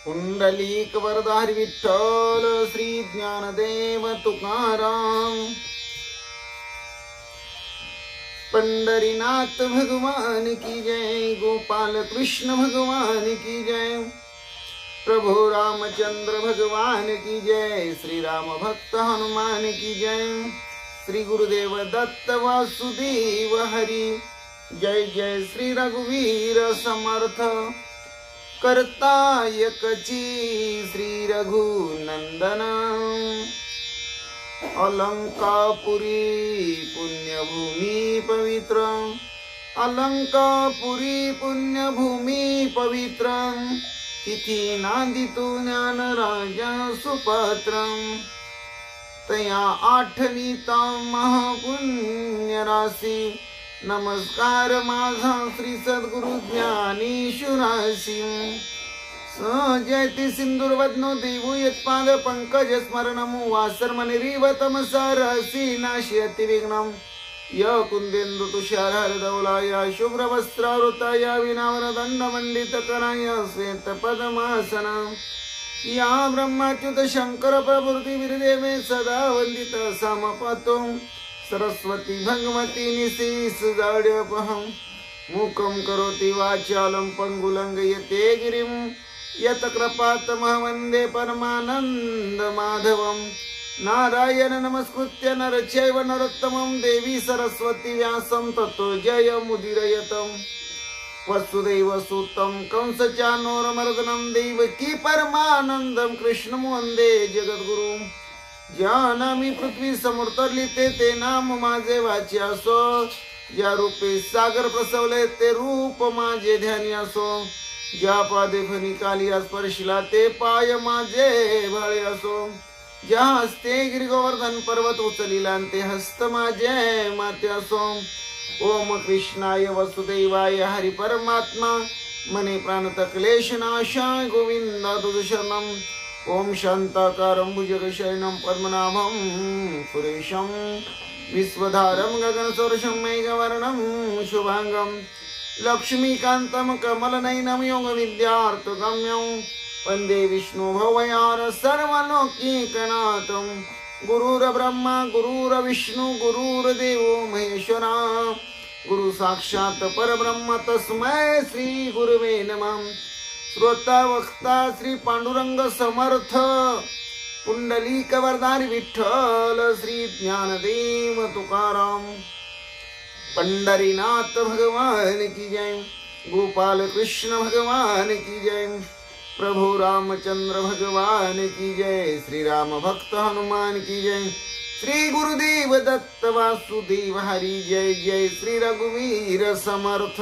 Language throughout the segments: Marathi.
पुंडलिक वरदारी विठ्ठल श्री ज्ञानदेव तुकाराम। पंढरीनाथ भगवान की जय, गोपाल कृष्ण भगवान की जय, प्रभु रामचंद्र भगवान की जय, श्री राम भक्त हनुमान की जय, श्री गुरुदेव दत्त वासुदेव हरि। जय जय श्री रघुवीर समर्थ, करता एकची श्री रघुनंदन। अलंकापुरी पुण्यभूमी पवित्र, अलंकापुरी पुण्यभूमी पवित्र, तिथी नांदितो ज्ञान राजा सुपात्र। तया आठवीता महापुण्य राशी, नमस्कार माझा श्री सद्गुरु ज्ञानेश्वरासी। जयति सिंदूरवदनो देवो यत्पाद पंकज स्मरणमु, वासर्मनिरीव तमसारसी नाशयति विघ्नं। य कुंदेन्दु तुषारधवलाय शुभ्रवस्त्रावृताय विनावरदण्डमण्डितकराय श्वेतपद्मासना। या ब्रह्माच्युत शंकर प्रभृति विरदेवे सदा वंदित समपतो। सरस्वती भगवती निशीस जाड्यपहं, मूकं करोति वाचालं पंगुलंघयते गिरिं। यत कृपातमः वन्दे परमानंद माधवं। नारायण नमस्कृत्य नर चैव नरोत्तमं, देवी सरस्वती व्यासं ततो जयमुदीरयतं। वसुदेव सुतं कंसचानूरमर्दनं, देवकी परमानंदं कृष्णं वन्दे जगद्गुरुं। जानामि पृथ्वी समोरतरली ते नाम माझे वाच्यासो, ज्या रूपे सागर प्रसवले ते रूप माझे ध्यानी ज्या पादे फणी काली स्पर्शिला ते पाय माझे भाळे असो। ज्या हस्ते गिरी गोवर्धन पर्वत उचलिला ते हस्त माझे माते असो। ओम कृष्णाय वसुदेवाय हरि परमात्मा, मने प्राणत क्लेश नाशाय गोविंद तुझ शरणम। ओम शांताकारं भुजगशयनं पद्मनाभं सुरेशं, विश्वधारं गगनसदृशं मेघवर्णं शुभांगं, लक्ष्मीकान्तं कमलनयनं योगविद्यार्थगम्यं। वन्दे विष्णु भवयार सर्वलोकैकनाथं। गुरुर्ब्रह्मा गुरुर्विष्णु गुरुर्देवो महेश्वरा, गुरु साक्षात् परब्रह्म तस्मै श्री गुरुवे नमः। श्रोता वक्ता श्री पांडुरंग समर्थ, पुंडलिक वरदारी विठ्ठल श्री ज्ञानदेव तुकाराम। पंढरीनाथ भगवान की जय, गोपाल कृष्ण भगवान की जय, प्रभु रामचंद्र भगवान की जय, श्री राम भक्त हनुमान की जय, श्री गुरुदेव दत्त वासुदेव हरि। जय जय श्री रघुवीर समर्थ,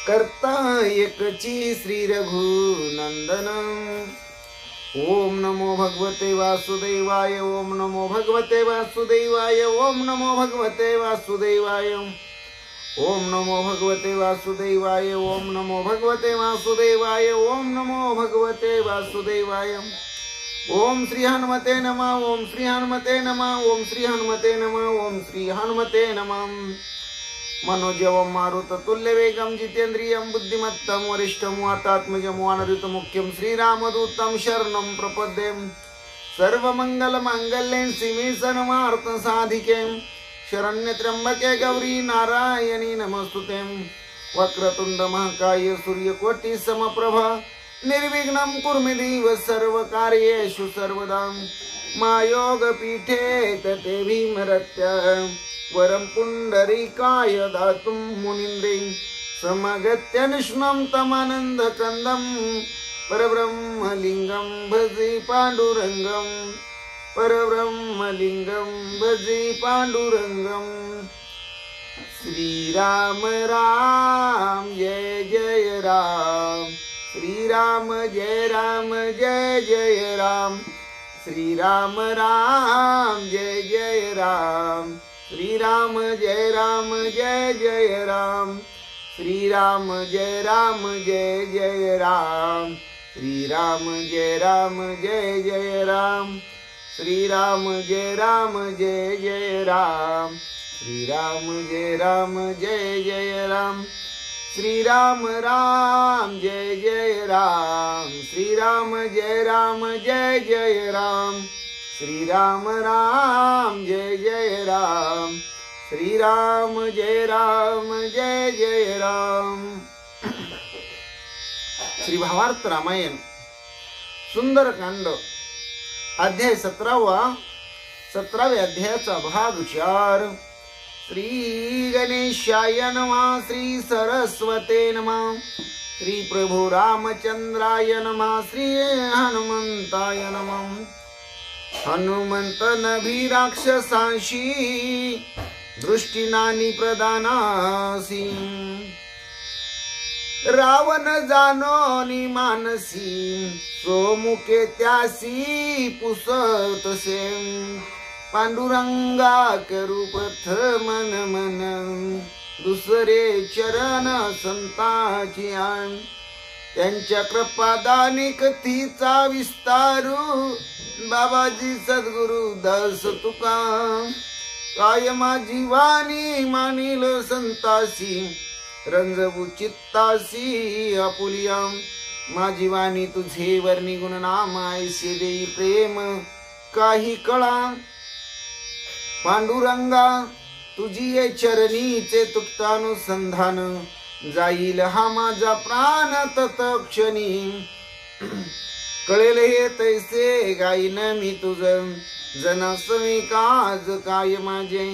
करता एकची श्री रघुनंदन। ओम नमो भगवते वासुदेवाय, ओम नमो भगवते वासुदेवाय, ओम नमो भगवते वासुदेवाय, ओम नमो भगवते वासुदेवाय, ओम नमो भगवते वासुदेवाय, ओम नमो भगवते वासुदेवाय। ओम श्री हनुमते नमः, ओम श्री हनुमते नमः, ओम श्री हनुमते नमः, ओम श्री हनुमते नमः। मनोजवं मारुततुल्यवेगं, जितेन्द्रियं बुद्धिमत्तं वरिष्ठं वातात्मजं वानरयुतमुख्यं, श्रीरामदूतं शरणं प्रपद्ये। सर्वमङ्गलमाङ्गल्ये शिवे सर्वार्थसाधिके, शरण्यत्र्यम्बके गौरी नारायणी नमोस्तुते। वक्रतुण्ड महाकाय सूर्यकोटि समप्रभ, निर्विघ्नं कुरु मे देव सर्वकार्येषु सर्वदा। मायोगपीठे तते भीमरत्य, वरं पुंडरीकाय दातुं मुनीन्द्रे। समगत्यनुष्णं तमानन्दकन्दं, परब्रह्मलिङ्गं भजे पाण्डुरङ्गं, परब्रह्मलिङ्गं भजे पाण्डुरङ्गं। श्रीराम राम जय जय राम, श्रीराम जय राम जय जय राम, श्रीराम राम जय जय राम, श्रीराम जय राम जय जय राम, श्रीराम जय राम जय जय राम, श्रीराम जय राम जय जय राम, श्रीराम जय राम जय जय राम, श्रीराम जय राम जय जय राम, श्रीराम राम जय जय राम, श्रीराम जय राम जय जय राम, श्रीराम राम जय जय राम, श्रीराम जय राम जय जय राम। श्री भावार्थ रामायण सुंदरकांड अध्याय 17व्या अध्यायाचा भाग 4। श्री गणेशाय नमः, श्री सरस्वते नमः, श्री प्रभु रामचंद्राय नमः, श्री हनुमंताय नमः। हनुमंत नभी राक्षसांशी दृष्टीनानी प्रदानासी, रावण जाणोनी मानसी, सोमुखे त्यासी पुसतसे, पांडुरंगा करू प्रथम नमन, दुसरे चरण संताची आण, त्यांच्या कृपादानी कथीचा विस्तारू, बाबाजी सद्गुरु दास तुका, कायमा जीवानी मानिल संतासी, रंजवू चित्तासी आपुलिया, माझी वाणी तुझे वर्णी गुण नाम, ऐसे देई प्रेम काही कळा, पांडुरंगा तुझी ये चरणीचे तुक्तानुसंधान, जाईल हा माझा प्राण तत्क्षणी, कळेल हे तैसे गाईन मी तुझ, जनासवी काज काय माझे,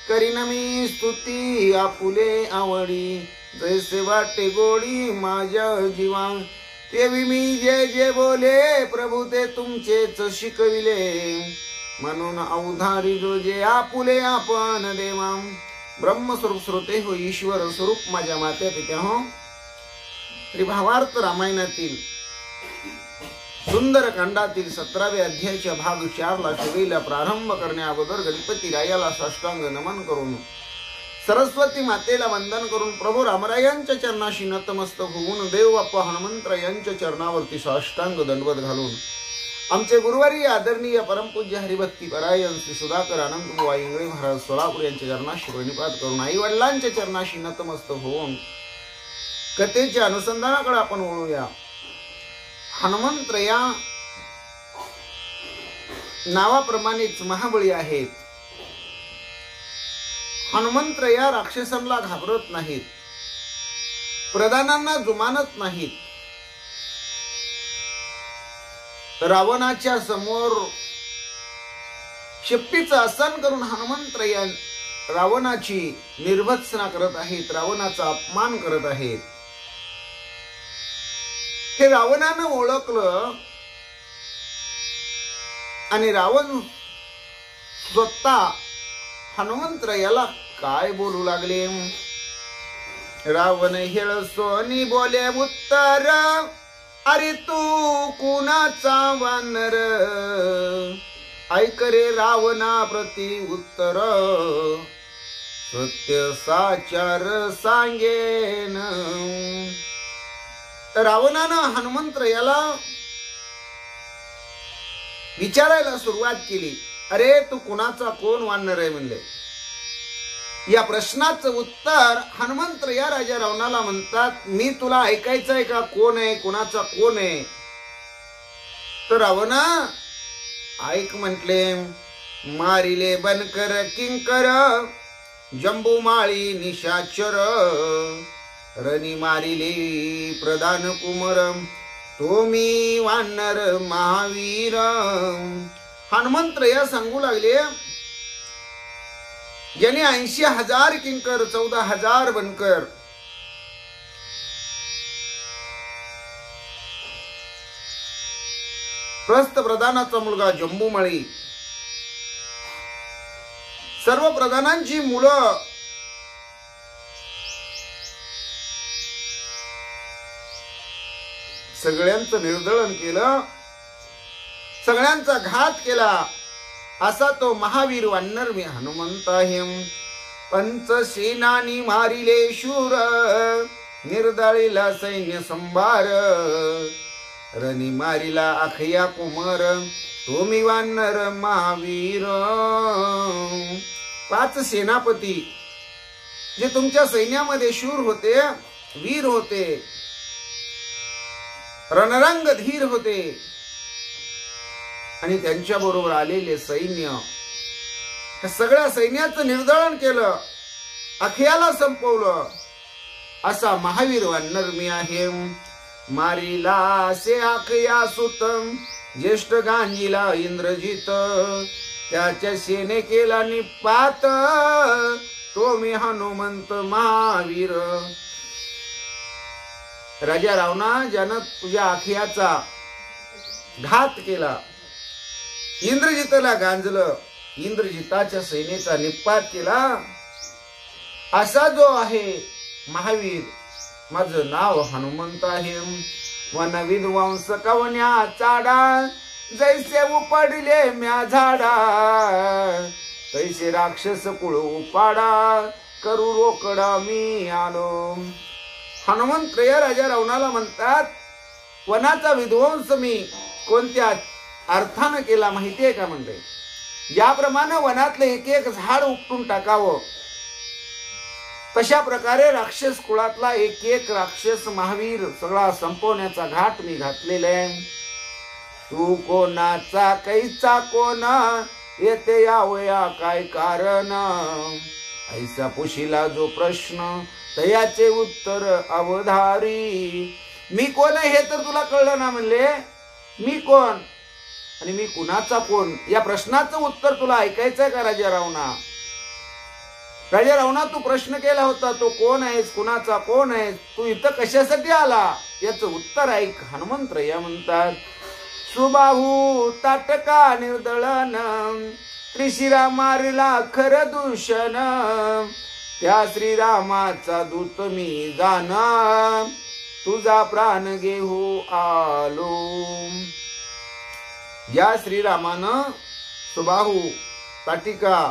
करीन मी स्तुती आपुले आवडी, जैसे वाटे गोडी माझ्या जीवा, तेवी मी जे जे बोले प्रभू ते तुमचेच शिकविले, म्हणून अवधारी जो जे आपुले आपण देवा, ब्रह्मस्वरूप श्रोते हो ईश्वर स्वरूप माझ्या मात्या पित्या हो। श्री भावार्थ रामायणातील सुंदर कांडातील 17व्या अध्यायाच्या भाग 4 सेवेला प्रारंभ करण्या अगोदर गणपती रायाला साष्टांग नमन करून, सरस्वती मातेला वंदन करून, प्रभू रामरायांच्या चरणाशी नतमस्तक होऊन, देव बाप्पा हनुमंतरायांच्या चरणावरती साष्टांग दंडवत घालून, आमचे गुरुवारी आदरणीय परमपूज्य हरिभक्ती परायण श्री सुधाकर आनंद बुवा इंगळे महाराज सोलापूर यांच्या चरणाशी प्रणिपात करून, आई वडिलांच्या चरणाशी नतमस्तक होऊन कथेच्या अनुसंधानाकडे आपण वळूया। हनुमंतराया नावाप्रमाणेच महाबळी आहेत। हनुमंतराया राक्षसांना घाबरत नाहीत, प्रधानांना जुमानत नाहीत, रावणाच्या समोर शिप्पीचं आसन करून हनुमंतराया रावणाची निर्भत्सना करत आहेत, रावणाचा अपमान करत आहेत। हे रावणानं ओळखलं आणि रावण स्वतः हनुमंतरायाला काय बोलू लागले। रावण हेळसोनी बोले उत्तर, अरे तू कुणाचा वानर, ऐक रे रावणा प्रति उत्तर, सत्य साचार सांगेन। रावणानं हनुमंतरायाला विचारायला सुरुवात केली, अरे तू कुणाचा कोण वानर आहे म्हणले। या प्रश्नाचं उत्तर हनुमंतराया राजा रावणाला म्हणतात, मी तुला ऐकायचंय का, कोण आहे, कुणाचा कोण आहे। तर रावणा ऐक म्हटले, मारिले बनकर किंकर, जंबूमाळी निशाचर, रणी मारिले प्रधान कुमर, तो मी वानर महावीर। हनुमंतराया सांगू लागले, ज्याने 80,000 किंकर, 14,000 बनकर, प्रस्थ प्रधानाचा मुलगा जंबूमाळी, सर्व प्रधानांची मुलं सगळ्यांचं निर्दळन केलं, सगळ्यांचा घात केला, असा तो महावीर वानर मी हनुमंत आहे। पंचसेनानी मारिले शूर, निर्दळीला सैन्य संभार, रणी मारिला अखया कुमर, तो मी वानर महावीर। 5 सेनापती जे तुमच्या सैन्यामध्ये शूर होते वीर होते, रणरंग धीर होते आणि त्यांच्या बरोबर आलेले सैन्य, त्या सगळ्या सैन्याचं निर्दळन केलं, अखियाला संपवलं. असा महावीर वानर मी आहे. मारिला से अखया सुतम, ज्येष्ठ गांजीला इंद्रजित, त्याच्या सेने केला निपात, तो मी हनुमंत महावीर. राजा रावणा ज्यानं तुझ्या अखियाचा घात केला, इंद्रजितला गांजलं, इंद्रजिताच्या सेनेचा निपात केला, असा जो आहे महावीर, माझं नाव हनुमंत आहे. वन विध्वंस कवन्या चाडा, जैसे उपडले म्या झाडा, तैसे राक्षस कुळ उपाडा, करू रोकडा मी आलो. हनुमंत या राजा रावणाला म्हणतात, वनाचा विध्वंस मी कोणत्या अर्थानं केला माहितीये का म्हणले. ज्याप्रमाणे वनातलं एक एक झाड उपटून टाकावं, तशा प्रकारे राक्षस कुळातला एक एक राक्षस महावीर सगळा संपवण्याचा घाट मी घातलेला आहे. तू कोणाचा कैचा कोण, येते यावया काय कारण, ऐसा पुशीला जो प्रश्न, तयाचे उत्तर अवधारी. मी कोण आहे हे तर तुला कळलं ना म्हणले. मी कोण आणि मी कुणाचा कोण या प्रश्नाचं उत्तर तुला ऐकायचंय का राजा रावणा. राजा रावणा तू प्रश्न केला होता, तो कोण आहेस, कुणाचा कोण आहेस, तू इथं कशासाठी आला, याचं उत्तर ऐक. हनुमंतराया म्हणतात, सुबाहू ताटका निर्दळन, त्रिशिरा मारला खर दूषण, त्या श्रीरामाचा दूत मी जाना, तुझा प्राण घेऊ आलो. या श्रीरामानं सुबाहू, ताटिका,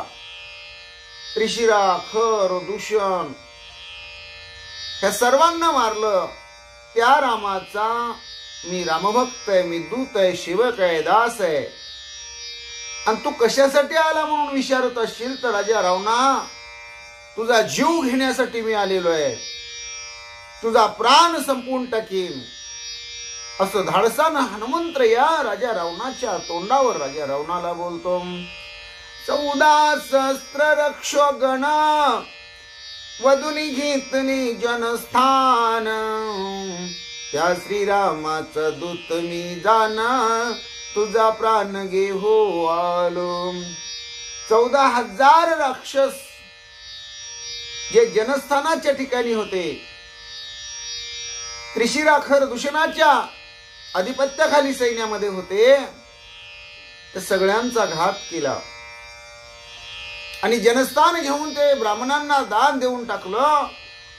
त्रिशिरा, खर, दूषण ह्या सर्वांना मारलं. त्या रामाचा मी रामभक्त आहे, मी दूत आहे, सेवक आहे, दास आहे. आणि तू कशासाठी आला म्हणून विचारत असशील तर राजा रावणा, तुझा जीव घेण्यासाठी मी आलेलो आहे, तुझा प्राण संपवून टाकीन, असं धाडसानं हनुमंत या राजा रावणाच्या तोंडावर राजा रावणाला बोलतो. 14 सहस्त्र रक्षोगण, वधुनी घेतली जनस्थान, त्या श्रीरामाचं दूत मी जाना, तुझा प्राण घेऊ आलो. 14,000 राक्षस जे जनस्थानाच्या ठिकाणी होते, त्रिशिराखर दूषणाच्या अधिपत्याखाली सैन्यामध्ये होते, त्या सगळ्यांचा घात केला आणि जनस्थान घेऊन ते ब्राह्मणांना दान देऊन टाकलं.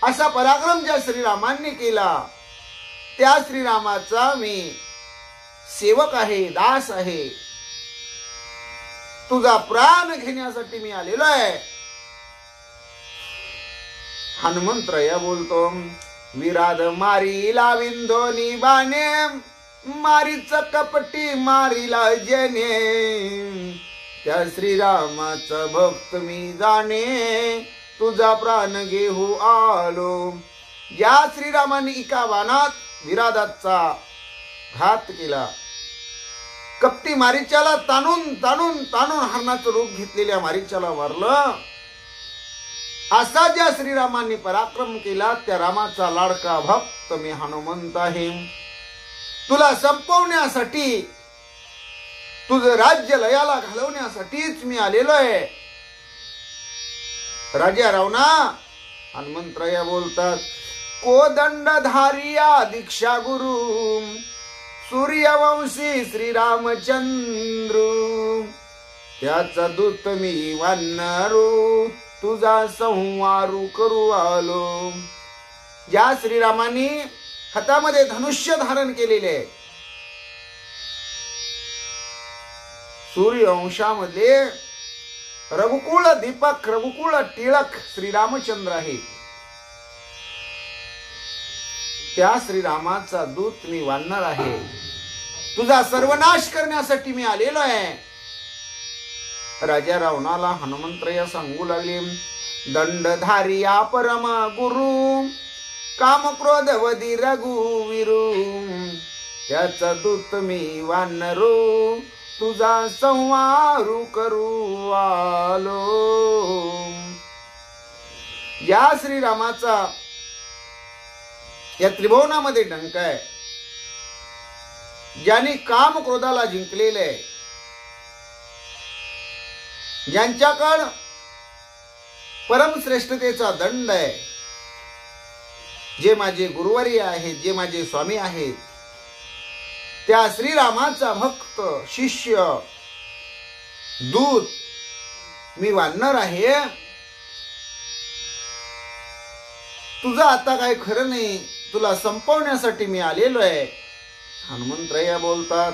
असा पराक्रम ज्या श्रीरामांनी केला, त्या श्रीरामाचा मी सेवक आहे, दास आहे, तुझा प्राण घेण्यासाठी मी आलेलो आहे. हनुमंतराया बोलतो, विराध मारीला विंधोनी बाणे, मारीच कपटी मारीला जने, त्या श्रीरामाचा भक्त मी जाणे, तुझा प्राण घेऊ आलो. ज्या श्रीरामाने एका वानात विराधाचा घात केला, कपटी मारीच्याला ताणून ताणून ताणून हरणाचं रूप घेतलेल्या मारीच्याला मारलं, असा ज्या श्रीरामांनी पराक्रम केला, त्या रामाचा लाडका भक्त मी हनुमंत आहे. तुला संपवण्यासाठी, तुझं राज्य लयाला घालवण्यासाठीच मी आलेलो आहे. राजा रावणा, हनुमंतराया बोलतात, कोदंडधारिया दीक्षा गुरु, सूर्यवंशी श्रीरामचंद्र, त्याचा दूत मी वानरू, तुझा संवारू करू आलो. ज्या श्रीरामांनी हातामध्ये धनुष्य धारण केलेले, सूर्यवंशामध्ये रघुकुळ दीपक, रघुकुळ टिळक श्रीरामचंद्र आहे, त्या श्रीरामाचा दूत मी वानर आहे. तुझा सर्वनाश करण्यासाठी मी आलेलो आहे. राजा रावणाला हनुमंतराया सांगू लागले, दंडधारिया परम गुरु, काम क्रोध वदी रघुवीरू त्याचा दूत मी वानरू तुझा संवारू करू आलो. या श्रीरामाचा या त्रिभुवनामध्ये डंका आहे. ज्यांनी काम क्रोधाला जिंकलेले आहे, ज्यांच्याकडे परमश्रेष्ठतेचा दंड आहे, जे माझे गुरुवर्य आहेत, जे माझे स्वामी आहेत, त्या श्रीरामाचा भक्त शिष्य दूत मी वानर आहे. तुझं आता काय खरं नाही, तुला संपवण्यासाठी मी आलेलो आहे. हनुमंतराया बोलतात,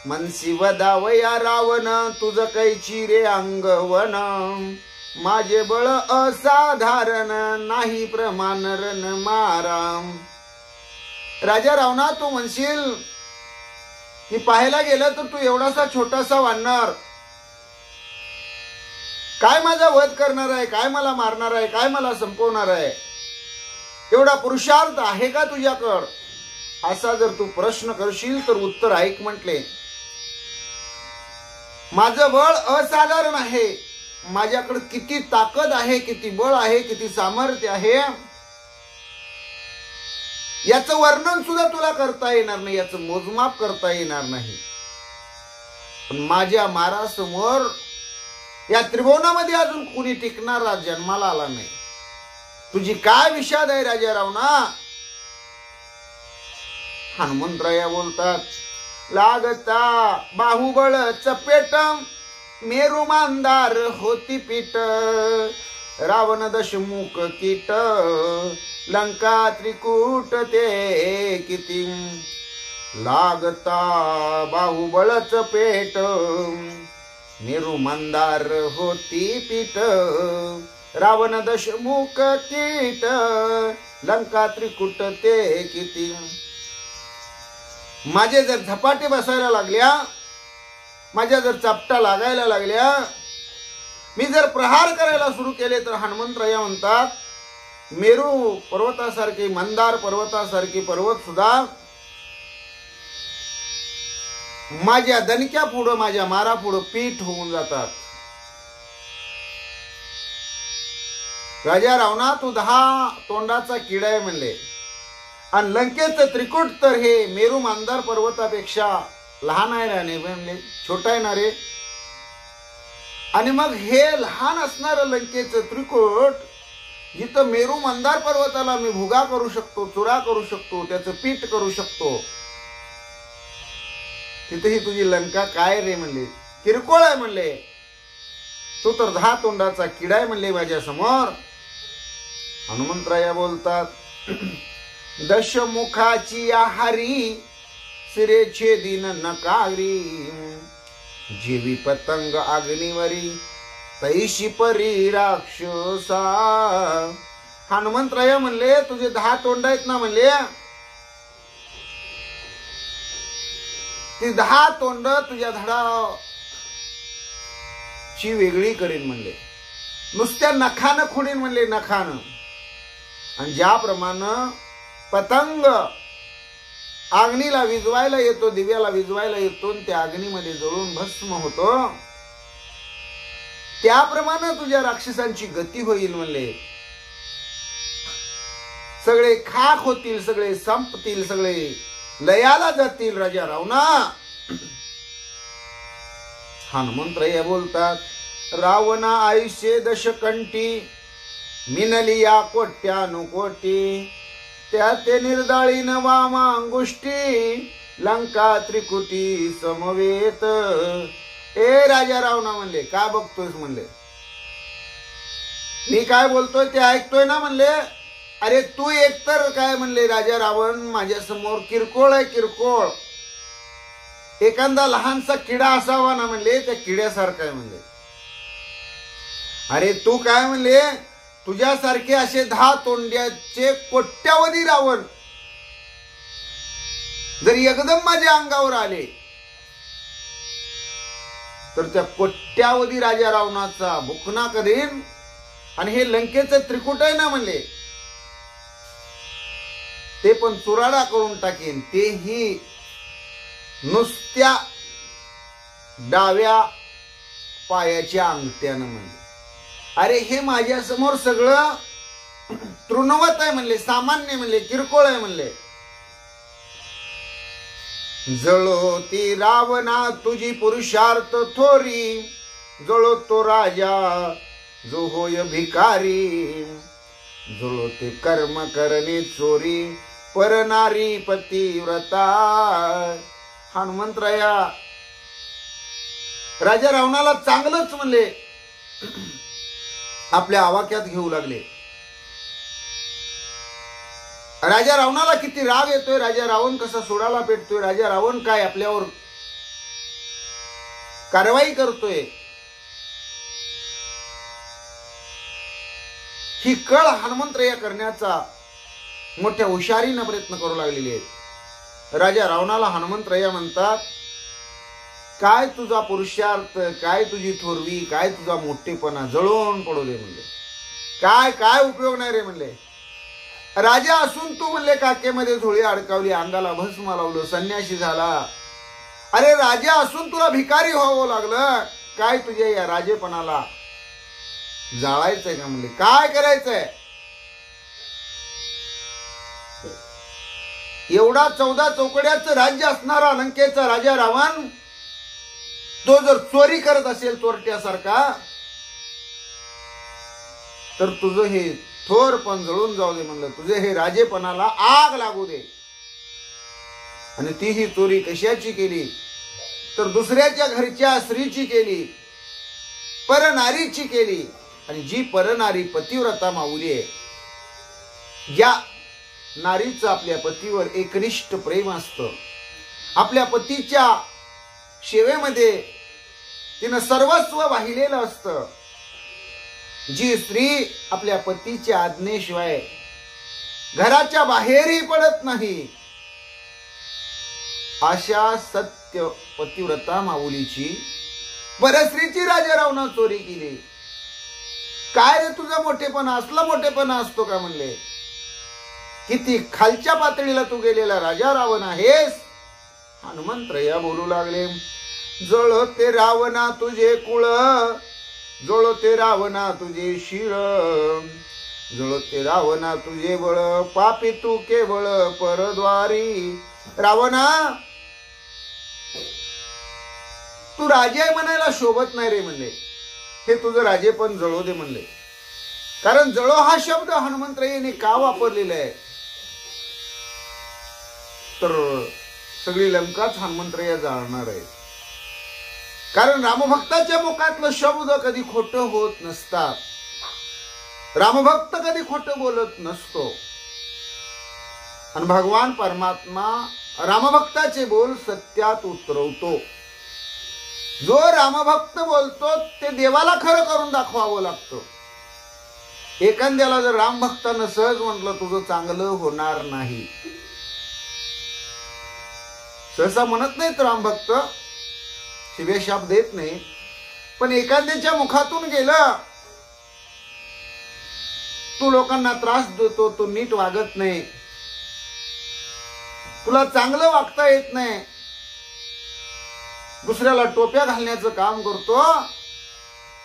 मनसी वदावया रावण तुझं कैची रे अंगवन. माझे बळ असाधारण नाही प्रमाण रण मारा. राजा रावणा, तू म्हणशील की पाहायला गेलं तर तू एवढासा छोटासा वानर काय माझा वध करणार आहे, काय मला मारणार आहे, काय मला संपवणार आहे, एवढा पुरुषार्थ आहे का तुझ्याकडं, असा जर तू प्रश्न करशील तर उत्तर ऐक म्हटले. माझं बळ असाधारण आहे. माझ्याकडे किती ताकद आहे, किती बळ आहे, किती सामर्थ्य आहे, याचं वर्णन सुद्धा तुला करता येणार नाही, याचं मोजमाप करता येणार नाही. पण माझ्या मारासमोर या त्रिभुवनामध्ये अजून कुणी टिकणारा जन्माला आला नाही. तुझी काय विषाद आहे राजा रावणा. हनुमंतराया बोलतात, लागता बाहुबळ चपेट मेरू मांदार होती पीठ. रावण दशमुख कीट लंका त्रिकूट ते किती. लागता बाहुबळ चपेट मेरू मंदार होती पीठ. रावण दशमुख कीट लंका त्रिकूट ते किती. माझे जर झपाटे बसायला लागल्या, माझ्या जर चापटा लागायला लागल्या, मी जर प्रहार करायला सुरू केले तर हनुमंतराया म्हणतात, मेरू पर्वतासारखे, मंदार पर्वतासारखे पर्वत सुद्धा माझ्या दणक्या पुढं, माझ्या मारा पुढं पीठ होऊन जातात. राजा रावणा, तू 10 तोंडाचा किडा आहे म्हणले, आणि लंकेचं त्रिकूट तर हे मेरू मंदार पर्वतापेक्षा लहान आहे ना, म्हणले छोटा आहे ना रे. आणि मग हे लहान असणारं लंकेचं त्रिकूट, जिथं मेरू मंदार पर्वताला मी भुगा करू शकतो, चुरा करू शकतो, त्याचं पीठ करू शकतो, तिथेही तुझी लंका काय रे म्हणले, किरकोळ आहे म्हणले. तू तर 10 तोंडाचा किडा आहे म्हणले माझ्या समोर. हनुमंतराया बोलतात, दशमुखाची आहारी सिरे छेदीन नकारी. जीवी पतंग अग्निवरी तैशी परी राक्षसा. हनुमंतराया म्हणले, तुझे 10 तोंड आहेत ना म्हणले, ती 10 तोंड तुझ्या धडाची वेगळी करीन म्हणले, नुसत्या नखानं खुडीन म्हणले, नखानं. आणि ज्याप्रमाणे पतंग अग्नीला विजवायला येतो, दिव्याला विजवायला येतो, त्या अग्नीमध्ये जळून भस्म होतो, त्याप्रमाणे तुझ्या राक्षसांची गती होईल म्हणले. सगळे खाक होतील, सगळे संपतील, सगळे लयाला जातील राजा रावणा. हनुमंतराया बोलतात, रावणा आयुष्य दशकंठी मिनली या कोट्यानुकोटी. त्या ते निर्दाळीन वामा अंगुष्टी लंका त्रिकुटी समवेत. ए राजा रावणा म्हणले, काय बघतोयस म्हणले, मी काय बोलतोय ते ऐकतोय ना म्हणले. अरे तू एकतर काय म्हणले राजा रावण माझ्या समोर किरकोळ आहे, किरकोळ. एखादा लहानसा किडा असावा ना म्हणले, त्या किड्यासारखा आहे म्हणले. अरे तू काय म्हणले, तुझ्यासारखे असे 10 तोंड्याचे कोट्यावधी रावण जर एकदम माझ्या अंगावर आले तर त्या कोट्यावधी राजा रावणाचा बुकना करीन. आणि हे लंकेचं त्रिकुट आहे ना म्हणले, ते पण चुराडा करून टाकेन, तेही नुसत्या डाव्या पायाच्या अंगठ्यानं म्हणले. अरे हे माझ्या समोर सगळं तृणवत आहे म्हणले, सामान्य म्हणले, किरकोळ आहे म्हणले. जळो ती रावणा तुझी पुरुषार्थ थोरी, जळो तो राजा जो होय भिकारी, जळो ते कर्म करणे चोरी, परनारी पतिव्रता. हनुमंतराया राजा रावणाला चांगलंच म्हणले आपल्या आवाक्यात घेऊ लागले. राजा रावणाला किती राग येतोय, राजा रावण कसा सोडायला पेटतोय, राजा रावण काय आपल्यावर कारवाई करतोय, ही कळ हनुमंतराया करण्याचा मोठ्या हुशारीनं प्रयत्न करू लागलेले आहेत. राजा रावणाला हनुमंतराया म्हणतात, काय तुझा पुरुषार्थ, काय तुझी थोरवी, काय तुझा मोठेपणा जळून पडू दे म्हणले. काय काय उपयोग नाही रे म्हणले. राजा असून तू म्हणले काकेमध्ये झोळी अडकावली, अंगाला भस्म लावलं, संन्याशी झाला. अरे राजा असून तुला भिकारी व्हावं लागलं. काय तुझ्या या राजेपणाला जाळायचंय का म्हणले, काय करायचंय. एवढा 14 चौकड्याचं राज्य असणारा लंकेचा राजा रावण, तो जर चोरी करत असेल चोरट्यासारखा, तर तुझं हे थोर पण जळून जाऊ दे म्हणलं, तुझे हे राजेपणाला आग लागू दे. आणि ती ही चोरी कशाची केली, तर दुसऱ्याच्या घरच्या स्त्रीची केली, परनारीची केली. आणि जी परनारी पतिव्रता माऊली आहे, ज्या नारीचं आपल्या पतीवर एकनिष्ठ प्रेम असतं, आपल्या पतीच्या सेवेमध्ये तिनं सर्वस्व वाहिलेलं असतं, जी स्त्री आपल्या पतीच्या आज्ञेशिवाय घराच्या बाहेरही पडत नाही, अशा सत्य पतिव्रता माऊलीची परस्त्रीची राजा रावणा चोरी केली. काय रे तुझा मोठेपणा, असला मोठेपणा असतो का म्हणले. किती खालच्या पातळीला तू गेलेला राजा रावण आहेस. हनुमंतराया बोलू लागले, जळते रावणा तुझे कुळ, जळते रावणा तुझे शिळ, जळते रावणा तुझे बळ, पापी तू केवळ परद्वारी. रावणा तू राजे म्हणायला शोभत नाही रे म्हणले, हे तुझं राजे पण जळो दे म्हणले. कारण जळो हा शब्द हनुमंतरायाने का वापरलेला आहे, तर सगळी लंकाच हनुमंतराया जाळणार आहे. कारण रामभक्ताच्या मुखातलं शब्द कधी खोटं होत नसतात, रामभक्त कधी खोटं बोलत नसतो. आणि भगवान परमात्मा रामभक्ताचे बोल सत्यात उतरवतो. जो रामभक्त बोलतो ते देवाला खरं करून दाखवावं लागतं. एखाद्याला जर रामभक्तानं सहज म्हटलं तुझं चांगलं होणार नाही, सहसा म्हणत नाहीत रामभक्त, शिवेशाप देत नाही, पण एखाद्याच्या मुखातून गेलं तू लोकांना त्रास देतो, तू नीट वागत नाही, तुला चांगलं वागता येत नाही, दुसऱ्याला टोप्या घालण्याचं काम करतो,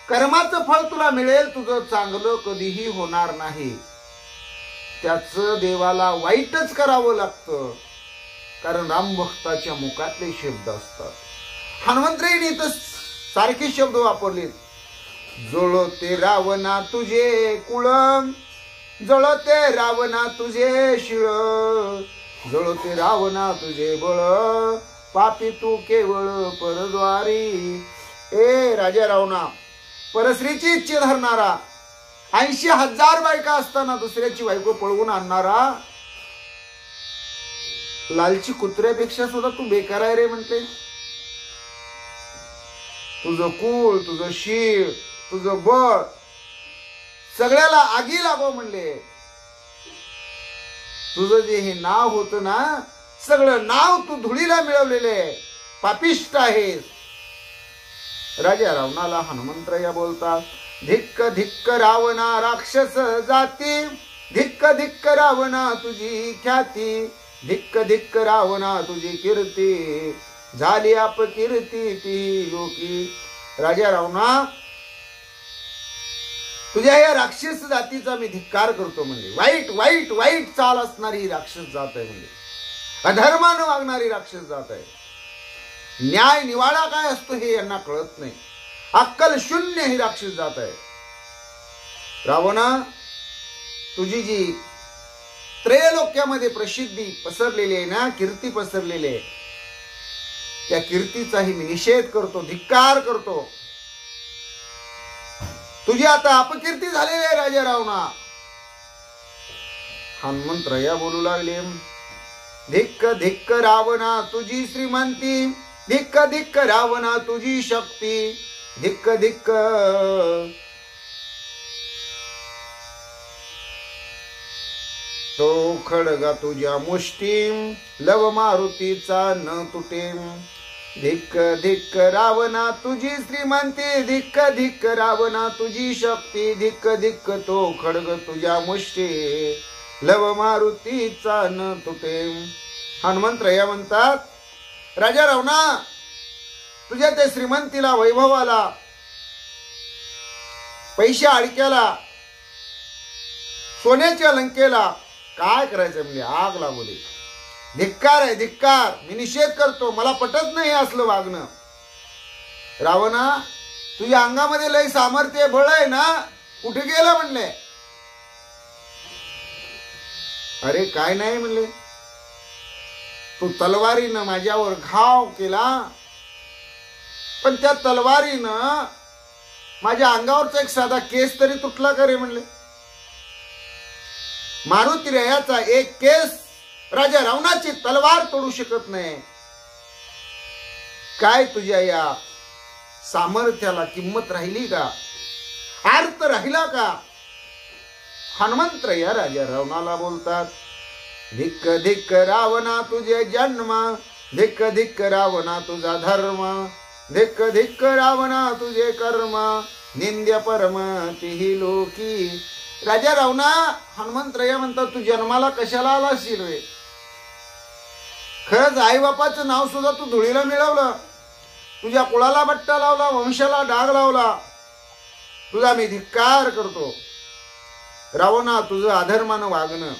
कर्माचं फळ तुला मिळेल, तुझं चांगलं कधीही होणार नाही. त्याचं देवाला वाईटच करावं लागतं, कारण रामभक्ताच्या मुखातले शब्द असतात. हनुमंतरायाने तर सारखे शब्द वापरलेत. जळते रावणा तुझे कुळ, जळते रावणा तुझे शिळ, जळते रावणा तुझे बळ, पापी तू केवळ परद्वारी. ए राजा रावणा, परस्त्रीची इच्छा धरणारा, 80,000 बायका असताना दुसऱ्याची बायको पळवून आणणारा, लालची कुत्र्यापेक्षा सुद्धा तू बेकार आहे रे म्हणते. तुझं कुळ, तुझं शीळ, तुझं बळ सगळ्याला आगी लागो म्हणले. तुझं जे हे नाव होतं ना, सगळं नाव तू धुळीला मिळवलेले, पापिष्ट आहेस. राजा रावणाला हनुमंतराया बोलतात, धिक्क धिक्क रावणा राक्षस जाती, धिक्क धिक्क रावणा तुझी ख्याती, धिक्क धिक्क रावणा तुझी कीर्ती, झाली अपकीर्ती ती लोकी. राजा रावणा, तुझ्या या राक्षस जातीचा मी धिक्कार करतो. म्हणजे वाईट वाईट वाईट चाल असणारी राक्षस जात आहे, म्हणजे अधर्मानं वागणारी राक्षस जात आहे. न्याय निवाडा काय असतो हे यांना कळत नाही. अक्कल शून्य ही राक्षस जात आहे. रावणा, तुझी जी त्रैलोक्यामध्ये प्रसिद्धी पसरलेली आहे ना, कीर्ती पसरलेली आहे, त्या कीर्तीचाही मी निषेध करतो, धिक्कार करतो. तुझी आता अपकीर्ती झालेली आहे राजा रावणा. हनुमंतराया बोलू लागले, धिक्क धिक्क रावणा तुझी श्रीमंती, धिक्क धिक्क रावणा तुझी शक्ती, धिक्क धिक्क तो खडगा तुझ्या मुष्टी, लव मारुतीचा न तुटे. धिक्क धिक्क रावणा तुझी श्रीमंती, धिक्क धिक्क रावणा तुझी शक्ती, धिक्क धिक्क तो खडग तुझ्या मुष्टी, लव मारुतीचा न तुटे. हनुमंतराया म्हणतात, राजा रावणा, तुझ्या त्या श्रीमंतीला, वैभवाला, पैशा अडक्याला, सोन्याच्या लंकेला काय करायचं म्हणजे आग लागू दे. धिक्कार आहे, धिक्कार. मी निषेध करतो. मला पटत नाही असलं वागणं. रावणा, तुझ्या अंगामध्ये लय सामर्थ्य बळ आहे ना, कुठे गेला म्हणले. अरे काय नाही म्हणले, तू तलवारीनं माझ्यावर घाव केला, पण त्या तलवारीनं माझ्या अंगावरचा एक साधा केस तरी तुटला का रे म्हणले. मारुती रायाचा एक केस राजा रावणाची तलवार तोडू शकत नाही. काय तुझ्या या सामर्थ्याला किंमत राहिली का, अर्थ राहिला का. हनुमंतराया राजा रावणाला बोलतात, धिक्क धिक्क रावणा तुझे जन्म, धिक्क धिक्क रावणा तुझा धर्म, धिक्क धिक्क रावणा तुझे कर्म, निंद्य परम तिही लोकी. राजा रावणा, हनुमंतराया म्हणतात, तू जन्माला कशाला आला असेल रे. खरंच आई बापाचं नाव सुद्धा तू धुळीला मिळवलं, तुझ्या कुळाला बट्टा लावला, वंशाला डाग लावला. तुझा मी धिक्कार करतो. रावणा, तुझं अधर्मानं वागणं,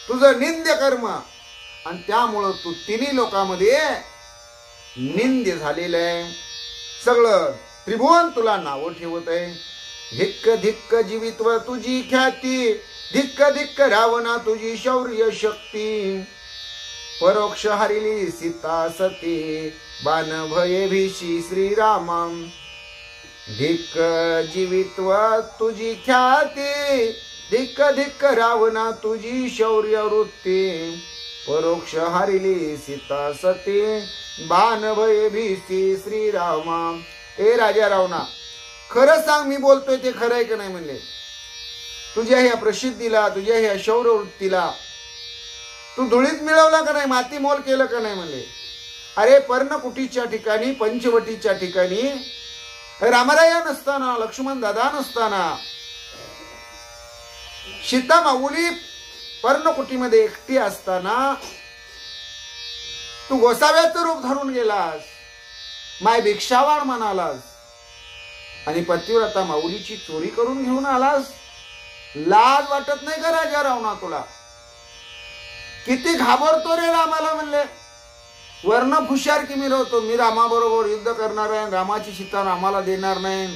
तुझं निंद्य कर्म, आणि त्यामुळं तू तिन्ही लोकांमध्ये निंद्य झालेलं आहे. सगळं त्रिभुवन तुला नाव ठेवत आहे. धिक्क धिक्क जीवित्व तुझी ख्याती, धिक्क धिक्क रावणा तुझी शौर्य शक्ती, परोक्ष हरिली सीता सती, बाण भये भीशी श्रीरामा. धिक्क जीवित्व तुझी ख्याती, धिक्क धिक्क रावणा तुझी शौर्य वृत्ती, परोक्ष हरिली सीता सती, बाण भये भीशी श्रीरामा. ए राजा रावणा, खरं सांग, मी बोलतोय ते खरं आहे का नाही म्हणले. तुझ्या ह्या प्रसिद्धीला, तुझ्या ह्या शौर्यवृत्तीला तू धुळीत मिळवला का नाही, माती मोल केलं का नाही म्हणले. अरे पर्णकुटीच्या ठिकाणी, पंचवटीच्या ठिकाणी रामराया नसताना, लक्ष्मण दादा नसताना, सीता माऊली पर्णकुटीमध्ये एकटी असताना तू गोसाव्याचं रूप धरून गेलास, माय भिक्षावाळ म्हणालास, आणि पतिव्रता माऊलीची चोरी करून घेऊन आलास. लाज वाटत नाही का राजा रावणा तुला. किती घाबरतो रे रामाला म्हणले. वर्ण हुशार की मिरवतो, मी रामाबरोबर युद्ध करणार आहे, रामाची सीता रामाला देणार नाही.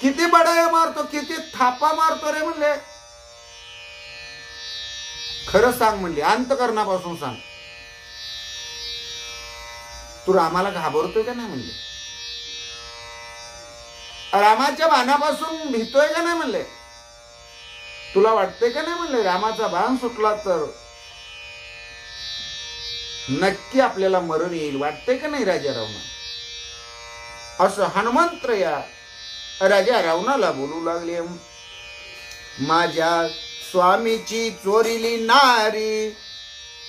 किती बडाया मारतो, किती थापा मारतो रे म्हणले. खरं सांग म्हणले, अंतकरणापासून सांग, तू रामाला घाबरतोय का नाही म्हणले. रामाच्या बाणापासून भीतोय का नाही म्हणले. तुला वाटतंय का नाही म्हणले, रामाचा बाण सुटला तर नक्की आपल्याला मरण येईल. वाटतंय का नाही राजा रावणा. असं हनुमंतराया राजा रावणाला बोलू लागले. माझ्या स्वामीची चोरीली नारी,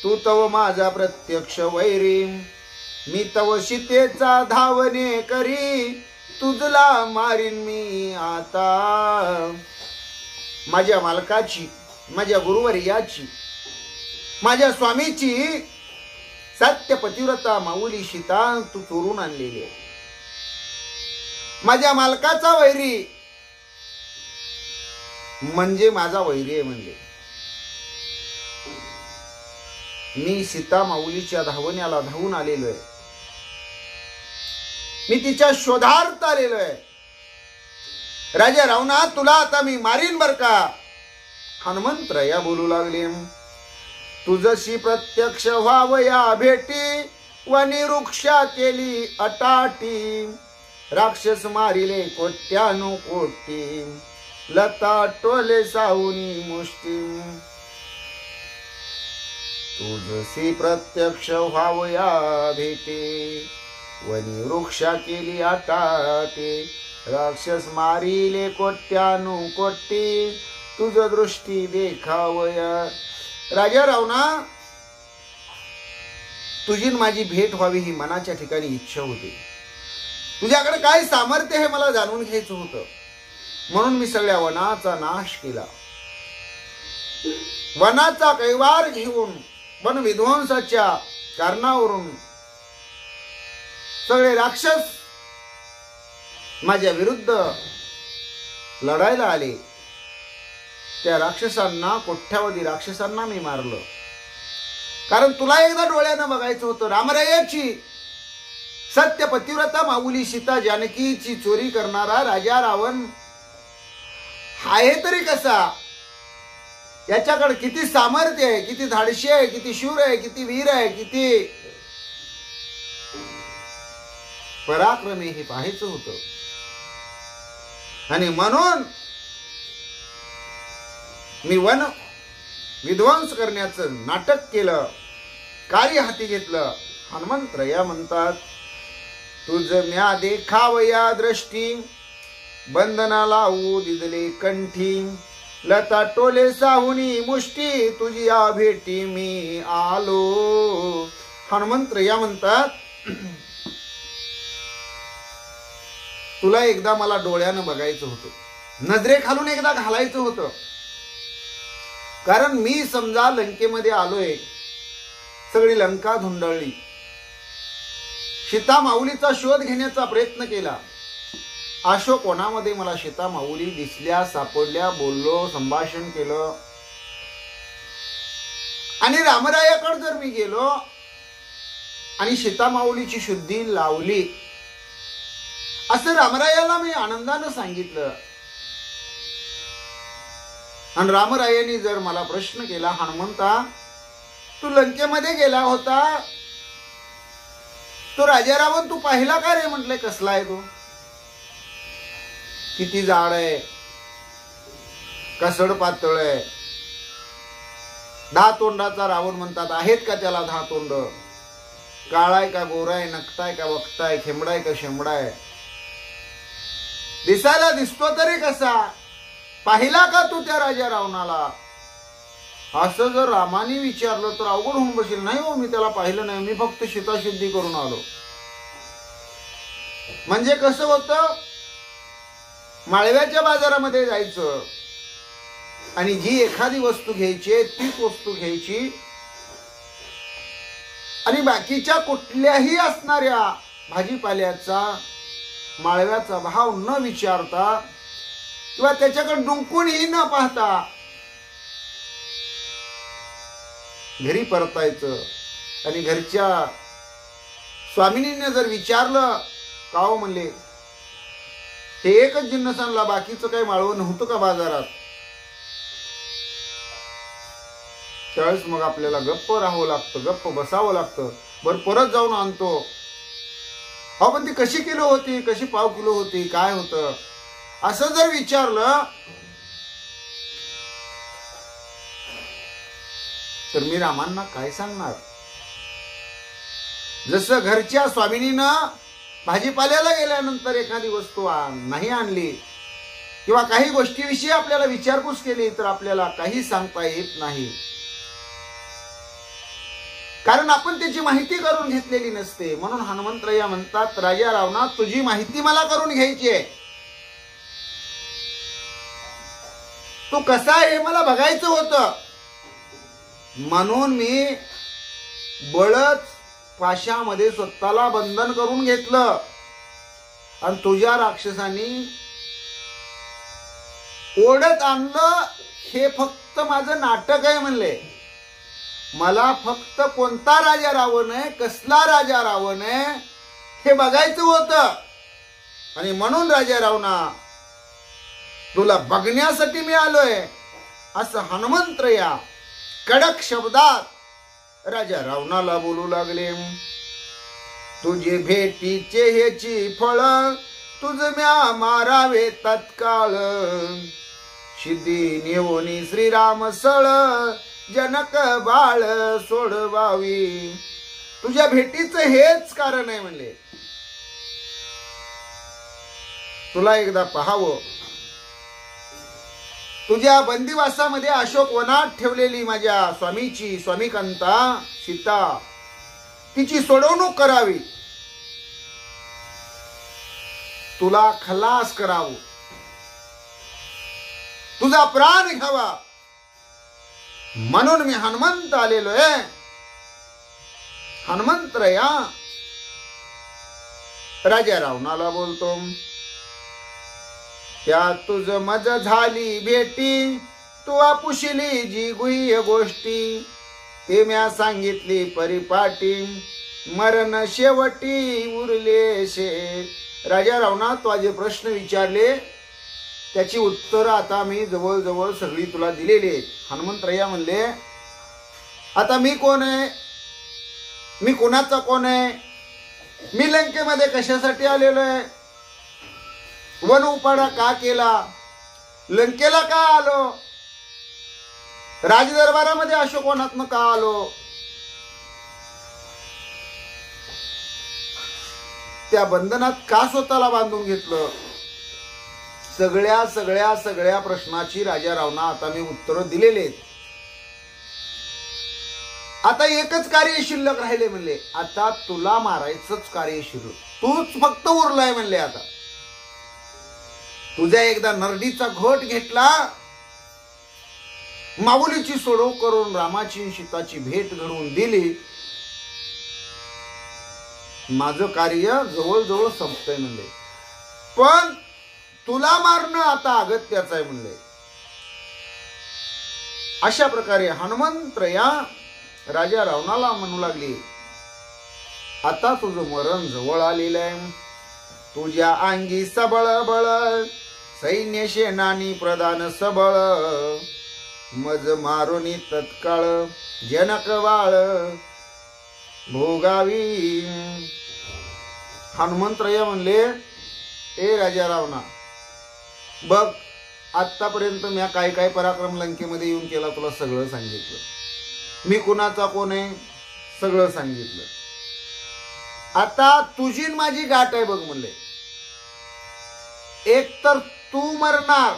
तू तव माझा प्रत्यक्ष वैरी, मी तव सीतेचा धावणे करी, तुझला मारीन मी आता. माझ्या मालकाची, माझ्या गुरुवर्याची, माझ्या स्वामीची सत्य पतिव्रता माऊली सीता तू चोरून आणलेली आहे. माझ्या मालकाचा वैरी म्हणजे माझा वैरी आहे. म्हणजे मी सीता माऊलीच्या धावण्याला धावून आलेलो आहे. मी तिच्या शोधार्थ आलेलो आहे. राजा रावणा, तुला आता मी मारीन बर का. हनुमंतराया बोलू लागले, तुझशी प्रत्यक्ष व्हावया भेटी, वनी वृक्षा केली अटाटी, राक्षस मारिले कोट्यानु कोटी, लता टोले साऊनी मुष्टी. तुझशी प्रत्यक्ष व्हावया भेटी, वनी वृक्षा केली अटाटी, राक्षस मारिले कोट्यानु कोटी, तुझ दृष्टी देखावया. राजा रावणा, तुझी माझी भेट व्हावी ही मनाच्या ठिकाणी इच्छा होती. तुझ्याकडे काय सामर्थ्य हे मला जाणून घ्यायचं होतं. म्हणून मी सगळ्या वनाचा नाश केला. वनाचा कैवार घेऊन वन विध्वंसाच्या कारणावरून सगळे राक्षस माझ्या विरुद्ध लढायला आले. त्या राक्षसांना, कोट्यावधी राक्षसांना मी मारलं. कारण तुला एकदा डोळ्यानं बघायचं होतं. रामरायाची सत्य पतिव्रता माऊली सीता जानकीची चोरी करणारा राजा रावण आहे तरी कसा, याच्याकडे किती सामर्थ्य आहे, किती धाडशी आहे, किती शूर आहे, किती वीर आहे, किती पराक्रमी हे पाहायचं होतं. आणि म्हणून मी वन विध्वंस करण्याचं नाटक केलं, कार्य हाती घेतलं. हनुमंतराया म्हणतात, तुझ म्या देखावया दृष्टी, बंधना लावू दिदले कंठी, लता टोले साहुनी मुष्टी, तुझी या भेटी मी आलो. हनुमंतराया म्हणतात, तुला एकदा मला डोळ्यानं बघायचं होतं, नजरे खालून एकदा घालायचं होतं. कारण मी समजा लंकेमध्ये आलोय, सगळी लंका धुंडळली, सीता माऊलीचा शोध घेण्याचा प्रयत्न केला. अशोक वनामध्ये मला सीता माऊली दिसल्या, सापडल्या, बोललो, संभाषण केलं. आणि रामरायाकडे जर मी गेलो आणि सीता माऊलीची शुद्धी लावली असं रामरायाला मी आनंदानं सांगितलं. आणि रामरायांनी जर मला प्रश्न केला, हनुमंता तू लंकेमध्ये गेला होता, तो राजा रावण तू पाहिला का रे? म्हटले, कसला आहे तो, किती जाड आहे, कसड पातळ आहे, 10 तोंडाचा रावण म्हणतात. आहेत का त्याला 10 तोंड? काळाय का गोराय, नकताय का वक्ताय, खेमडाय का शेंबडाय, दिसायला दिसतो तरी कसा? पाहिला का तू त्या राजा रावणाला? असं जर रामाने विचारलं तर अवघड होऊन बसेल. नाही हो, मी त्याला पाहिलं नाही, मी फक्त सीताशुद्धी करून आलो. म्हणजे कसं होतं, माळव्याच्या बाजारामध्ये जायचं आणि जी एखादी वस्तू घ्यायची तीच वस्तू घ्यायची आणि बाकीच्या कुठल्याही असणाऱ्या भाजीपाल्याचा, माळव्याचा भाव न विचारता किंवा त्याच्याकडे डुंकूनही न पाहता घरी परतायचं. आणि घरच्या स्वामिनीने जर विचारलं, का हो म्हणले, हे एकच जिन्नस आणला, बाकीचं काही माळवं नव्हतं का बाजारात? त्यावेळेस मग आपल्याला गप्प राहावं लागतं, गप्प बसावं लागतं. बरं, परत जाऊन आणतो. अहो पण ती कशी किलो होती, कशी पाव किलो होती, काय होतं, असं जर विचारलं तर मी रामांना काय सांगणार? जसं घरच्या स्वामिनीनं भाजीपाल्याला गेल्यानंतर एखादी वस्तू नाही आणली किंवा काही गोष्टीविषयी आपल्याला विचारपूस केली तर आपल्याला काही सांगता येत नाही, कारण आपण त्याची माहिती करून घेतलेली नसते. म्हणून हनुमंतराया म्हणतात, राजा रावणा तुझी माहिती मला करून घ्यायची आहे. तू कसा आहे हे मला बघायचं होतं, म्हणून मी बळच पाशामध्ये स्वतःला बंधन करून घेतलं आणि तुझ्या राक्षसांनी ओढत आणलं. हे फक्त माझं नाटक आहे म्हणले. मला फक्त कोणता राजा रावण आहे, कसला राजा रावण आहे हे बघायचं होतं. आणि म्हणून राजा रावणा तुला बघण्यासाठी मी आलोय, असं हनुमंतराया कडक शब्दात राजा रावणाला बोलू लागले. तुझे भेटीचे ह्याची फळ तुझ म्या मारावे तत्काळ. सिद्धी नेवोनी श्रीराम सळ जनक बाळ सोडवावी. तुझ्या भेटीचं हेच कारण आहे म्हणले. तुला एकदा पाहावं. तुझ्या बंदिवासामध्ये अशोक वनात ठेवलेली माझ्या स्वामीची स्वामीकांता सीता, तिची सोडवणूक करावी. तुला खलास करावं, तुझा प्राण घ्यावा, म्हणून मी हनुमंत आलेलो आहे. हनुमंतराया राजा रावणाला बोलतो. त्या तुझ मज झाली भेटी, तू आपुशिली जी गुह्य गोष्टी, ते म्या सांगितली परिपाटी, मरण शेवटी उरले शे. राजा रावणा तू जे प्रश्न विचारले त्याची उत्तर आता मी जवळजवळ सगळी तुला दिलेली आहेत. हनुमंतराया म्हणले, आता मी कोण आहे, मी कोणाचा कोण आहे, मी लंकेमध्ये कशासाठी आलेलो आहे, वन उपाडा का केला, लंकेला का आलो, राजदरबारामध्ये अशोकवनातनं का आलो, त्या बंधनात का स्वतःला बांधून घेतलं, सगळ्या सगळ्या सगळ्या प्रश्नाची राजा रावणा आता मी उत्तर दिलेले आहेत. आता एकच कार्य शिल्लक राहिले म्हणले. आता तुला मारायचंच कार्य शिल्लक, तूच फक्त उरलाय म्हणले. आता तुझ्या एकदा नरडीचा घोट घेतला, माऊलीची सोडव करून रामाची सीताची भेट घडवून दिली, माझं कार्य जवळजवळ संपतंय म्हणले. पण तुला मारणं आता अगत्याचं आहे म्हणले. अशा प्रकारे हनुमंतराया राजा रावणाला म्हणू लागली, आता तुझं मरण जवळ आलेलं आहे. तुझ्या अंगी सबळ बळ, सैन्य सेनानी प्रधान सबळ, मज मारुनी तत्काळ जनक वाळ भोगावी. हनुमंतराया म्हणले, ए राजा रावणा, बघ आतापर्यंत मी काय काय पराक्रम लंकेमध्ये येऊन केला तुला सगळं सांगितलं. मी कुणाचा कोण आहे सगळं सांगितलं. आता तुझी माझी गाठ आहे बघ म्हणले. एक तर तू मरणार,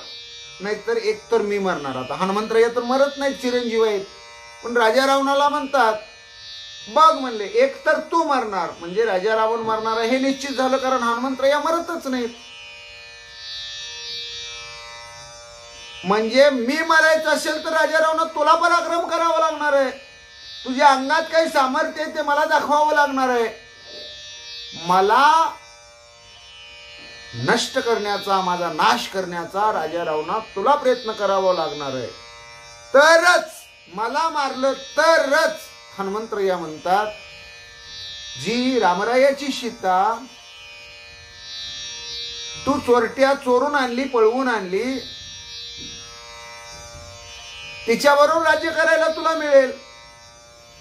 नाहीतर एक तर मी मरणार. आता हनुमंतराया तर मरत नाहीत, चिरंजीव आहेत, पण राजा रावणाला म्हणतात बघ म्हणले, एक तर तू मरणार म्हणजे राजा रावण मरणार हे निश्चित झालं, कारण हनुमंतराया मरतच नाहीत. म्हणजे मी मरायचं असेल तर राजा रावणा तुला पराक्रम करावा लागणार आहे. तुझ्या अंगात काही सामर्थ्य आहे ते मला दाखवावं लागणार आहे. मला नष्ट करण्याचा, माझा नाश करण्याचा राजा रावणा तुला प्रयत्न करावा लागणार आहे. तरच मला मारलं तरच. हनुमंतराया म्हणतात, जी रामरायाची सीता तू चोरट्या चोरून आणली, पळवून आणली, तिच्याबरोबर राज्य करायला तुला मिळेल,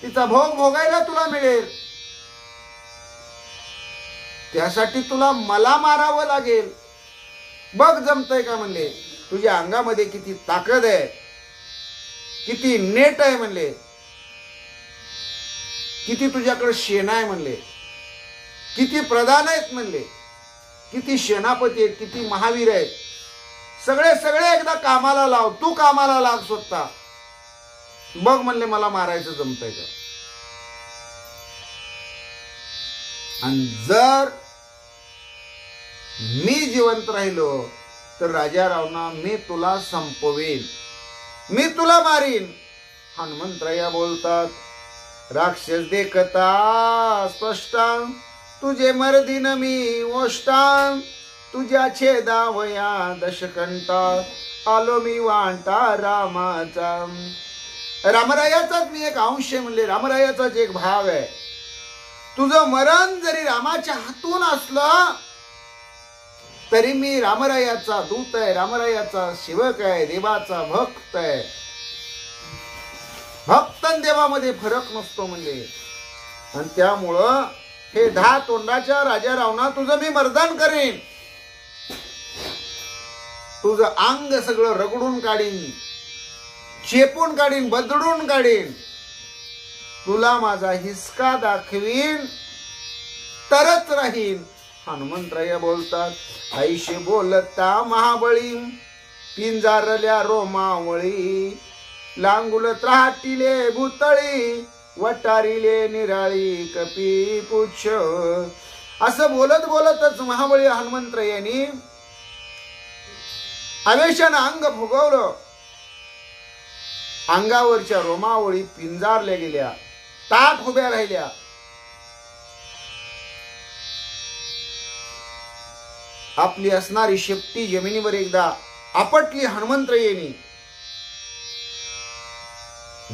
तिचा भोग भोगायला तुला मिळेल, त्यासाठी तुला मला मारावं लागेल. बघ जमतंय का म्हणले. तुझ्या अंगामध्ये किती ताकद आहे, किती नेट आहे म्हणले, किती तुझ्याकडे सेना आहे म्हणले, किती प्रधान आहेत म्हणले, किती सेनापती आहेत, किती महावीर आहेत. सगळे सगळे एकदा कामाला लाव, तू कामाला लाग स्वतः. बघ म्हणले मला मारायचं जमतंय का. आणि जर मी जिवंत राहिलो तर राजा रावणा मी तुला संपवेन. मी तुला मारीन. हनुमंतराया बोलतात, राक्षस देखता स्पष्टा, तुझे मर्दीन मी ओष्टा, तुझ्या छेदावया दशकंठा, आलो मी वांटा रामाचा. रामरायाचाच मी एक अंश आहे म्हणले, रामरायाचाच एक भाव आहे. तुझं मरण जरी रामाच्या हातून असलं तरी मी रामरायाचा दूत आहे, रामरायाचा सेवक आहे, देवाचा भक्त आहे. भक्त आणि देवामध्ये फरक नसतो म्हणले. आणि त्यामुळं हे 10 तोंडाच्या राजा रावणा तुझं मी मर्दान करेन. तुझं अंग सगळं रगडून काढीन, चेपून काढीन, बदडून काढीन. तुला माझा हिसका दाखवीन तरच राहीन. हनुमंतराय बोलतात, ऐशी बोलता महाबळी, पिंजारल्या रोमावळी, लांगुल त्राटिले भूतळी, वटारिले निराळी कपी पुच्छ. असं बोलत बोलतच महाबळी हनुमंतरायांनी आवेशानं अंग फुगवलं. अंगावरच्या रोमावळी पिंजारल्या गेल्या, ताट उभ्या राहिल्या. आपली असणारी शेपटी जमिनीवर एकदा आपटली हनुमंतरायांनी.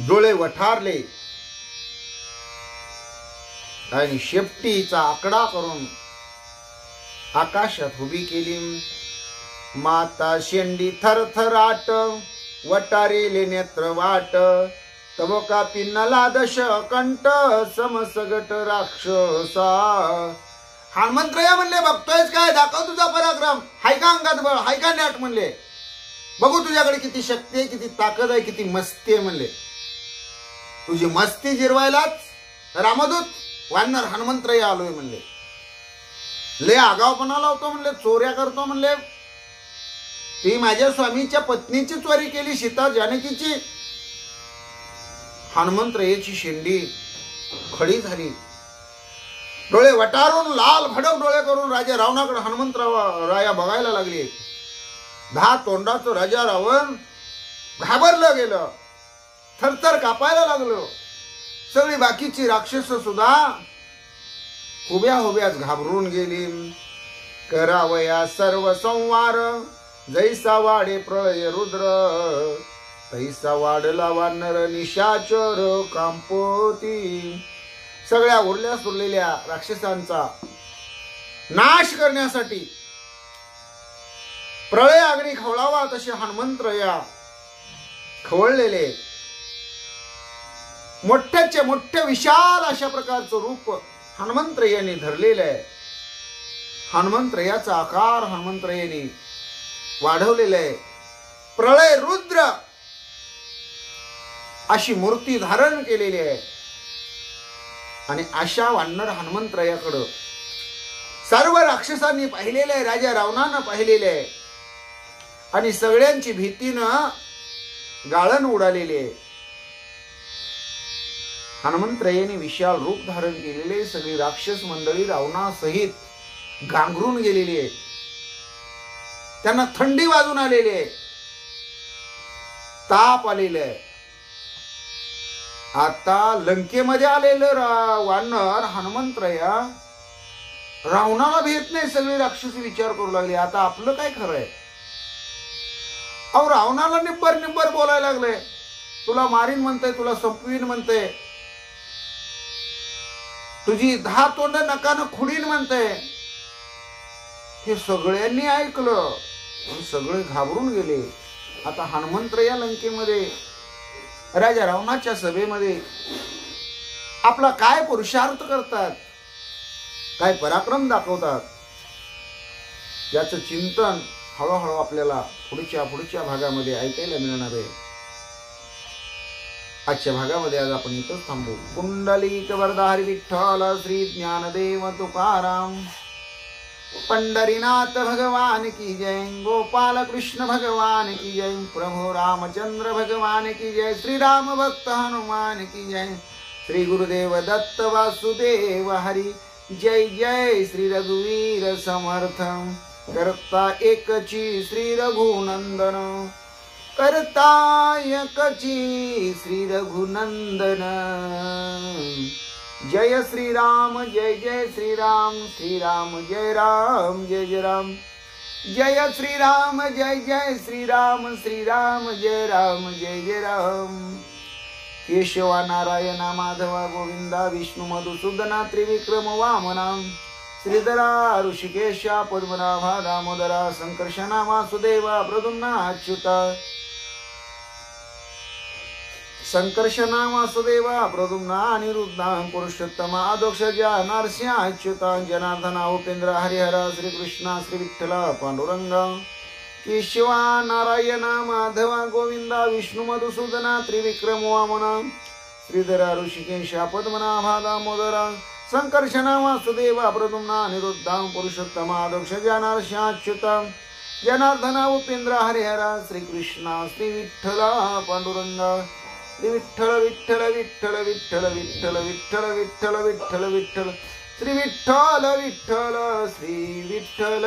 डोळे वठारले आणि शेपटीचा आकडा करून आकाशात उभी केली. माता शेंडी थरथराट, वटारिले नेत्र वाट, तबका पिन्नला दश कंठ, समसगट राक्षसा. हनुमंतराया म्हणले, बघतोयच काय, दाखव तुझा पराक्रम. हाय का अंगात बळ, हाय का नाट म्हणले, बघू तुझ्याकडे किती शक्ती आहे, किती ताकद आहे, किती मस्ती आहे म्हणले. तुझी मस्ती जिरवायलाच रामदूत वानर हनुमंतराया आलोय म्हणले. ले आगावपणा लावतो म्हणले, चोऱ्या करतो म्हणले. ती माझ्या स्वामीच्या पत्नीची चोरी केली, सीता जानकीची. हनुमंतरायाची शेंडी खडी झाली. डोळे वटारून लाल भडक डोळे करून राजा रावणाकडे हनुमंतराया बघायला लागले. 10 तोंडाचं राजा रावण घाबरलं गेलं, थरथर कापायला लागलो. सगळी बाकीची राक्षस सुद्धा उभ्या उभ्याच घाबरून गेली. करावया सर्व संवार, जैसा वाडे प्रळय रुद्र, तैसा वाढला वानर निशाचर कांपोती. सगळ्या उरल्या सुरलेल्या राक्षसांचा नाश करण्यासाठी प्रळय अग्नी खवळावा तसे हनुमंतराया खवळलेले. मोठ्याचे मोठे विशाल अशा प्रकारचं रूप हनुमंतरायांनी धरलेलं आहे. हनुमंतरायाचा आकार हनुमंतरायांनी वाढवलेला आहे. प्रळय रुद्र अशी मूर्ती धारण केलेली आहे. आणि अशा वानर हनुमंतरायाकडं सर्व राक्षसांनी पाहिलेलं आहे, राजा रावणानं पाहिलेलं आहे. आणि सगळ्यांची भीतीनं गाळण उडालेली आहे. हनुमंतरायांनी विशाल रूप धारण केलेले. सगळी राक्षस मंडळी रावणासहित गांगरून गेलेली आहे. त्यांना थंडी वाजून आलेली आहे, ताप आलेला आहे. आता लंकेमध्ये आलेलं वानर हनुमंतराया रावणाला भेट नाही. सगळे राक्षसी विचार करू लागले, आता आपलं काय खरंय. अहो, रावणाला निब्बर निब्बर बोलायला लागले. तुला मारीन म्हणते, तुला संपवीन म्हणते, तुझी 10 तोंड नकानं खुडीन म्हणते. हे सगळ्यांनी ऐकलं, सगळे घाबरून गेले. आता हनुमंतराया लंकेमध्ये राजा रावणाच्या सभेमध्ये आपला काय पुरुषार्थ करतात, काय पराक्रम दाखवतात, याचं चिंतन हळूहळू आपल्याला पुढच्या भागामध्ये ऐकायला मिळणार आहे. आजच्या भागामध्ये आज आपण इथंच थांबू. कुंडलिक वरदाहरी विठ्ठल श्री ज्ञानदेव तुकाराम, पंढरीनाथ भगवान की जय, गोपाल कृष्ण भगवान की जय, प्रभु रामचंद्र भगवान की जय, श्री राम भक्त हनुमान की जय, श्री गुरुदेव दत्त वासुदेव हरी जय जय, श्री रघुवीर समर्थ करता एकची श्री रघुनंदन, करतायकची श्री रघुनंदन जय श्रीराम जय जय श्रीराम श्रीराम जय राम जय जय राम जय श्रीराम जय जय श्रीराम श्रीराम जय राम जय जय राम केशवा नारायणा माधवा गोविंदा विष्णु मधुसूदना त्रिविक्रम वामना श्रीधरा ऋषिकेशा पद्मनाभा दामोदरा संकर्षणा वासुदेवा प्रद्युम्ना अच्युता संकर्षणा वासुदेवा प्रद्युम्ना अनिरुद्धा पुरुषोत्तमा अधोक्षजा नरसिंह अच्युता जनार्दना उपेंद्र हरिहरा श्रीकृष्णा श्री विठ्ठला पांडुरंगा केशवा नारायणा माधवा गोविंदा विष्णु मधुसूदना त्रिविक्रम वामना श्रीधरा ऋषिकेशा पद्मनाभा दामोदरा संकर्षणा वासुदेवा प्रद्युम्ना अनिरुद्धा पुरुषोत्तमा अधोक्षजा नरसिंह अच्युता जनार्दना उपेंद्र हरिहरा श्रीकृष्णा श्री विठ्ठला पांडुरंगा श्री विठ्ठल विठ्ठल विठ्ठल विठ्ठल विठ्ठल विठ्ठल विठ्ठल विठ्ठल विठ्ठल श्री विठ्ठल विठ्ठल श्री विठ्ठल।